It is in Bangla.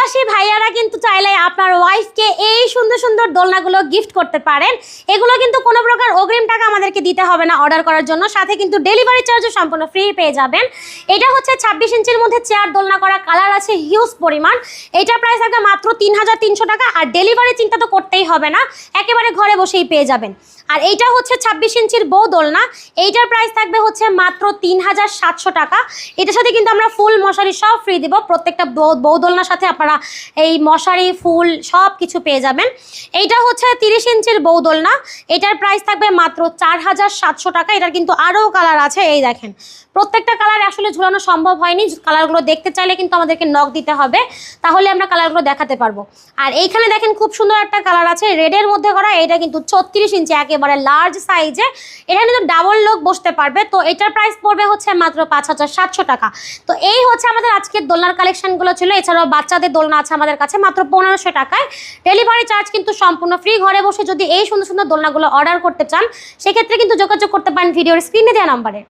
প্রবাসী ভাইয়ারা কিন্তু চাইলে আপনার ওয়াইফকে এই সুন্দর সুন্দর দোলনাগুলো গিফট করতে পারেন। এগুলো কিন্তু কোনো প্রকার অগ্রিম টাকা আমাদেরকে দিতে হবে না অর্ডার করার জন্য, সাথে কিন্তু ডেলিভারি চার্জও সম্পূর্ণ ফ্রি পেয়ে যাবেন। এটা হচ্ছে 26 ইঞ্চির মধ্যে চেয়ার দোলনা করা, কালার আছে হিউজ পরিমাণ। এটার প্রাইস থাকবে মাত্র 3300 টাকা। আর ডেলিভারি চিন্তা তো করতেই হবে না, একেবারে ঘরে বসেই পেয়ে যাবেন। আর এইটা হচ্ছে 26 ইঞ্চির বউ দোলনা, এইটার প্রাইস থাকবে হচ্ছে মাত্র 3700 টাকা। এটার সাথে কিন্তু আমরা ফুল মশারি সব ফ্রি দিব। প্রত্যেকটা বউ দোলনার সাথে আপনারা এই মশারি ফুল সব কিছু পেয়ে যাবেন। এইটা হচ্ছে 30 ইঞ্চির বউ দোলনা, এটার প্রাইস থাকবে মাত্র 4700 টাকা। এটার কিন্তু আরও কালার আছে, এই দেখেন প্রত্যেকটা কালার আসলে ঝুলানো সম্ভব হয়নি। কালারগুলো দেখতে চাইলে কিন্তু আমাদেরকে নক দিতে হবে, তাহলে আমরা কালারগুলো দেখাতে পারবো। আর এইখানে দেখেন খুব সুন্দর একটা কালার আছে রেডের মধ্যে করা, এটা কিন্তু 36 ইঞ্চি একেবারে লার্জ সাইজে। এটা কিন্তু ডাবল লোক বসতে পারবে। তো এটার প্রাইস পড়বে হচ্ছে মাত্র 5700 টাকা। তো এই হচ্ছে আমাদের আজকের দোলনার কালেকশনগুলো ছিল। এছাড়াও বাচ্চাদের দোলনা আছে আমাদের কাছে মাত্র 1500 টাকায়। ডেলিভারি চার্জ কিন্তু সম্পূর্ণ ফ্রি। ঘরে বসে যদি এই সুন্দর সুন্দর দোলনাগুলো অর্ডার করতে চান, সেক্ষেত্রে কিন্তু যোগাযোগ করতে পারেন ভিডিওর স্ক্রিনে দেওয়া নাম্বারে।